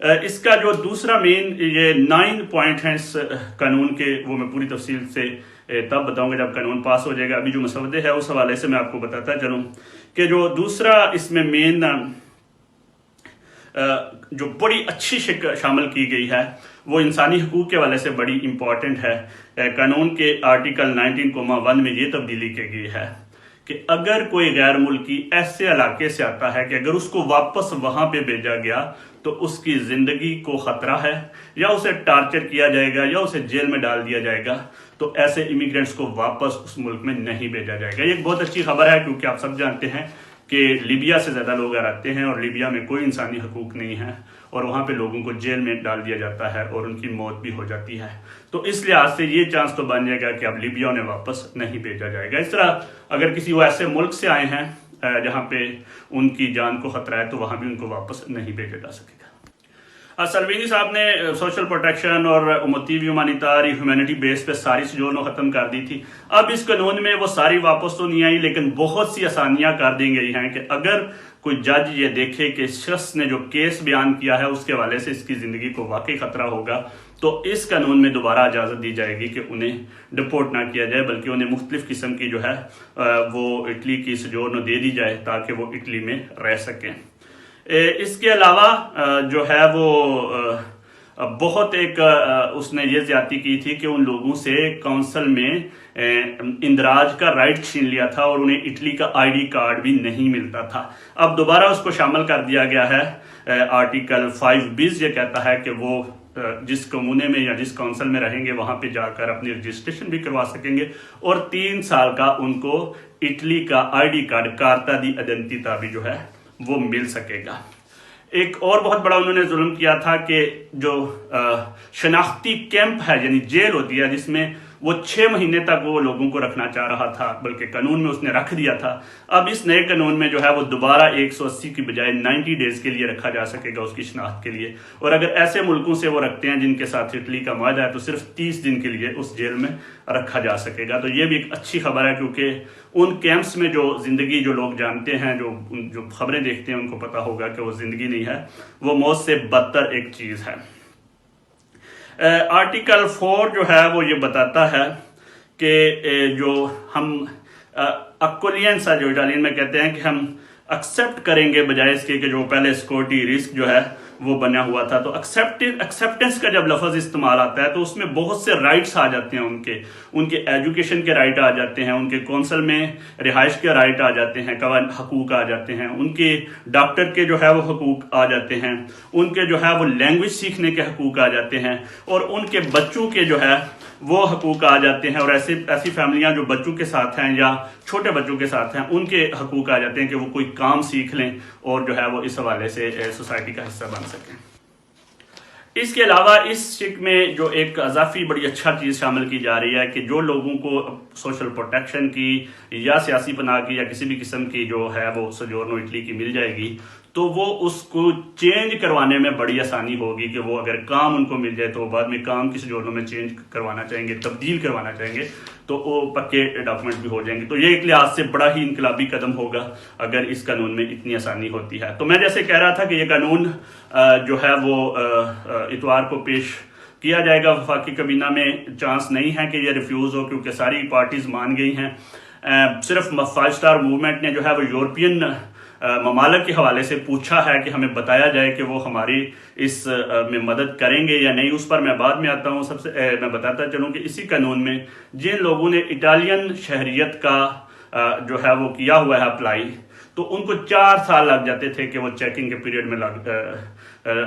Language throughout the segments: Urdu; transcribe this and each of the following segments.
اس کا جو دوسرا مین یہ 9 پوائنٹ ہیں اس قانون کے، وہ میں پوری تفصیل سے تب بتاؤں گا جب قانون پاس ہو جائے گا. ابھی جو مسودے ہے اس حوالے سے میں آپ کو بتاتا چلوں کہ جو دوسرا اس میں مین جو بڑی اچھی شکل شامل کی گئی ہے وہ انسانی حقوق کے حوالے سے بڑی امپورٹنٹ ہے. قانون کے آرٹیکل 19(1) میں یہ تبدیلی کی گئی ہے کہ اگر کوئی غیر ملکی ایسے علاقے سے آتا ہے کہ اگر اس کو واپس وہاں پہ بھیجا گیا تو اس کی زندگی کو خطرہ ہے، یا اسے ٹارچر کیا جائے گا یا اسے جیل میں ڈال دیا جائے گا، تو ایسے امیگرینٹس کو واپس اس ملک میں نہیں بھیجا جائے گا. یہ ایک بہت اچھی خبر ہے کیونکہ آپ سب جانتے ہیں کہ لیبیا سے زیادہ لوگ آتے ہیں اور لیبیا میں کوئی انسانی حقوق نہیں ہے اور وہاں پہ لوگوں کو جیل میں ڈال دیا جاتا ہے اور ان کی موت بھی ہو جاتی ہے. تو اس لحاظ سے یہ چانس تو بن جائے گا کہ اب لیبیا انہیں واپس نہیں بھیجا جائے گا. اس طرح اگر کسی وہ ایسے ملک سے آئے ہیں جہاں پہ ان کی جان کو خطرہ ہے تو وہاں بھی ان کو واپس نہیں بھیجا جا سکے گا. سلوینی صاحب نے سوشل پروٹیکشن اور موتیوی ہیومینیٹاری ہیومینٹی بیس پہ ساری سجورنو ختم کر دی تھی. اب اس قانون میں وہ ساری واپس تو نہیں آئی لیکن بہت سی آسانیاں کر دی گئی ہیں کہ اگر کوئی جج یہ دیکھے کہ شخص نے جو کیس بیان کیا ہے اس کے حوالے سے اس کی زندگی کو واقعی خطرہ ہوگا تو اس قانون میں دوبارہ اجازت دی جائے گی کہ انہیں ڈپورٹ نہ کیا جائے بلکہ انہیں مختلف قسم کی جو ہے وہ اٹلی کی سجورنو دے دی جائے تاکہ وہ اٹلی میں رہ سکیں. اس کے علاوہ جو ہے وہ بہت ایک اس نے یہ زیادتی کی تھی کہ ان لوگوں سے کونسل میں اندراج کا رائٹ چھین لیا تھا اور انہیں اٹلی کا ID کارڈ بھی نہیں ملتا تھا. اب دوبارہ اس کو شامل کر دیا گیا ہے. آرٹیکل 5(20) یہ کہتا ہے کہ وہ جس کمونے میں یا جس کونسل میں رہیں گے وہاں پہ جا کر اپنی رجسٹریشن بھی کروا سکیں گے اور 3 سال کا ان کو اٹلی کا ID کارڈ کارتا دی ایڈنٹیتا بھی جو ہے وہ مل سکے گا. ایک اور بہت بڑا انہوں نے ظلم کیا تھا کہ جو شناختی کیمپ ہے یعنی جیل ہوتی ہے جس میں وہ 6 مہینے تک وہ لوگوں کو رکھنا چاہ رہا تھا بلکہ قانون میں اس نے رکھ دیا تھا. اب اس نئے قانون میں جو ہے وہ دوبارہ 180 کی بجائے 90 ڈیز کے لیے رکھا جا سکے گا اس کی شناخت کے لیے. اور اگر ایسے ملکوں سے وہ رکھتے ہیں جن کے ساتھ اٹلی کا معاہدہ ہے تو صرف 30 دن کے لیے اس جیل میں رکھا جا سکے گا. تو یہ بھی ایک اچھی خبر ہے کیونکہ ان کیمپس میں جو زندگی جو لوگ جانتے ہیں جو خبریں دیکھتے ہیں ان کو پتا ہوگا کہ وہ زندگی نہیں ہے، وہ موت سے بدتر ایک چیز ہے. آرٹیکل 4 جو ہے وہ یہ بتاتا ہے کہ جو ہم اکولینسا جو اٹالین میں کہتے ہیں کہ ہم ایکسیپٹ کریں گے بجائے اس کے کہ جو پہلے سیکورٹی رسک جو ہے وہ بنا ہوا تھا. تو ایکسیپٹنس کا جب لفظ استعمال آتا ہے تو اس میں بہت سے رائٹس آ جاتے ہیں، ان کے ایجوکیشن کے رائٹ آ جاتے ہیں، ان کے کونسل میں رہائش کے رائٹ آ جاتے ہیں، حقوق آ جاتے ہیں، ان کے ڈاکٹر کے جو ہے وہ حقوق آ جاتے ہیں، ان کے جو ہے وہ لینگویج سیکھنے کے حقوق آ جاتے ہیں اور ان کے بچوں کے جو ہے وہ حقوق آ جاتے ہیں. اور ایسی فیملیاں جو بچوں کے ساتھ ہیں یا چھوٹے بچوں کے ساتھ ہیں ان کے حقوق آ جاتے ہیں کہ وہ کوئی کام سیکھ لیں اور جو ہے وہ اس حوالے سے سوسائٹی کا حصہ بن سکیں. اس کے علاوہ اس شک میں جو ایک اضافی بڑی اچھا چیز شامل کی جا رہی ہے کہ جو لوگوں کو سوشل پروٹیکشن کی یا سیاسی پناہ کی یا کسی بھی قسم کی جو ہے وہ سجورنو اٹلی کی مل جائے گی تو وہ اس کو چینج کروانے میں بڑی آسانی ہوگی کہ وہ اگر کام ان کو مل جائے تو وہ بعد میں کام کی سجورنو میں چینج کروانا چاہیں گے، تبدیل کروانا چاہیں گے تو وہ پکے ڈاکومنٹ بھی ہو جائیں گے. تو یہ ایک لحاظ سے بڑا ہی انقلابی قدم ہوگا اگر اس قانون میں اتنی آسانی ہوتی ہے. تو میں جیسے کہہ رہا تھا کہ یہ قانون جو ہے وہ اتوار کو پیش کیا جائے گا. وفاقی کابینہ میں چانس نہیں ہے کہ یہ ریفیوز ہو کیونکہ ساری پارٹیز مان گئی ہیں. صرف 5 اسٹار موومنٹ نے جو ہے وہ یورپین ممالک کے حوالے سے پوچھا ہے کہ ہمیں بتایا جائے کہ وہ ہماری اس میں مدد کریں گے یا نہیں. اس پر میں بعد میں آتا ہوں. سب سے میں بتاتا چلوں کہ اسی قانون میں جن لوگوں نے اٹالین شہریت کا جو ہے وہ کیا ہوا ہے اپلائی تو ان کو 4 سال لگ جاتے تھے کہ وہ چیکنگ کے پیریڈ میں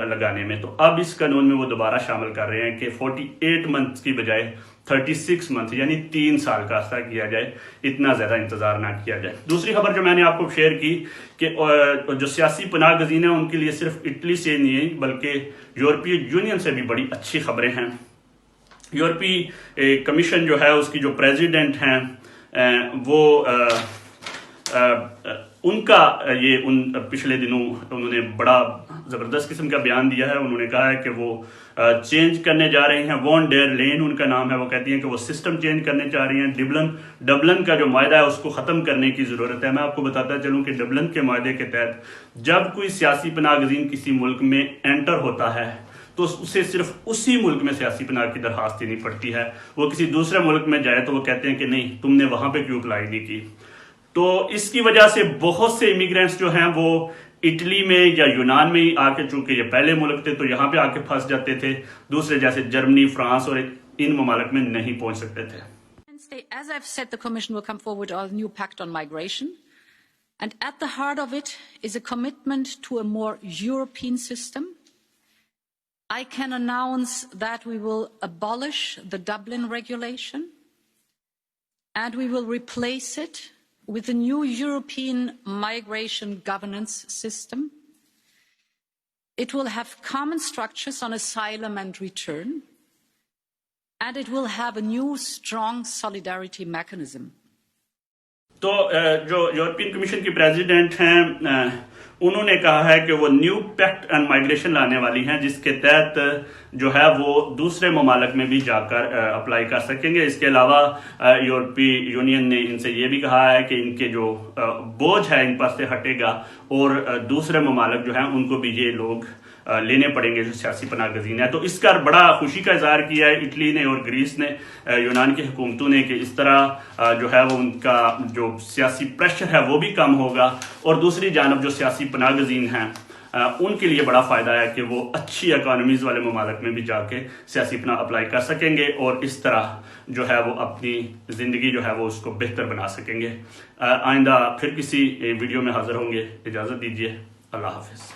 لگانے میں. تو اب اس قانون میں وہ دوبارہ شامل کر رہے ہیں کہ 48 منتھ کی بجائے 36 منتھ یعنی 3 سال کا عرصہ کیا جائے، اتنا زیادہ انتظار نہ کیا جائے. دوسری خبر جو میں نے آپ کو شیئر کی کہ جو سیاسی پناہ گزین ہیں ان کے لیے صرف اٹلی سے نہیں بلکہ یورپی یونین سے بھی بڑی اچھی خبریں ہیں. یورپی کمیشن جو ہے اس کی جو پریزیڈنٹ ہیں وہ ان کا یہ پچھلے دنوں انہوں نے بڑا زبردست قسم کا بیان دیا ہے. انہوں نے کہا ہے کہ وہ چینج کرنے جا رہے ہیں. وان ڈیر لین ان کا نام ہے. وہ کہتی ہیں کہ وہ سسٹم چینج کرنے چاہ رہی ہیں. ڈبلن کا جو معاہدہ ہے اس کو ختم کرنے کی ضرورت ہے. میں آپ کو بتاتا چلوں کہ ڈبلن کے معاہدے کے تحت جب کوئی سیاسی پناہ گزین کسی ملک میں انٹر ہوتا ہے تو اسے صرف اسی ملک میں سیاسی پناہ کی درخواست دینی پڑتی ہے. وہ کسی دوسرے ملک میں جائے تو وہ کہتے ہیں کہ نہیں تم نے وہاں پہ کیوں اپلائی نہیں کی. تو اس کی وجہ سے بہت سے امیگرینٹس جو ہیں وہ اٹلی میں یا یونان میں ہی آ کے، چونکہ یہ پہلے ملک تھے تو یہاں پہ آ کے پھنس جاتے تھے. دوسرے جیسے جرمنی، فرانس اور ان ممالک میں نہیں پہنچ سکتے تھے. As I've said, the Commission will come forward with a new pact on migration. And at the heart of it is a commitment to a more European system. I can announce that we will abolish the Dublin regulation and we will replace it with a new European migration governance system. It will have common structures on asylum and return, and it will have a new strong solidarity mechanism. تو جو یورپین کمیشن کی پریزیڈنٹ ہیں انہوں نے کہا ہے کہ وہ نیو پیکٹ آن مائگریشن لانے والی ہیں، جس کے تحت جو ہے وہ دوسرے ممالک میں بھی جا کر اپلائی کر سکیں گے. اس کے علاوہ یورپی یونین نے ان سے یہ بھی کہا ہے کہ ان کے جو بوجھ ہے ان پر سے ہٹے گا اور دوسرے ممالک جو ہیں ان کو بھی یہ لوگ لینے پڑیں گے جو سیاسی پناہ گزین ہے. تو اس کا بڑا خوشی کا اظہار کیا ہے اٹلی نے اور گریس نے، یونان کی حکومتوں نے، کہ اس طرح جو ہے وہ ان کا جو سیاسی پریشر ہے وہ بھی کم ہوگا اور دوسری جانب جو سیاسی پناہ گزین ہیں ان کے لیے بڑا فائدہ ہے کہ وہ اچھی اکانومیز والے ممالک میں بھی جا کے سیاسی پناہ اپلائی کر سکیں گے اور اس طرح جو ہے وہ اپنی زندگی جو ہے وہ اس کو بہتر بنا سکیں گے. آئندہ پھر کسی ویڈیو میں حاضر ہوں گے. اجازت دیجیے. اللہ حافظ.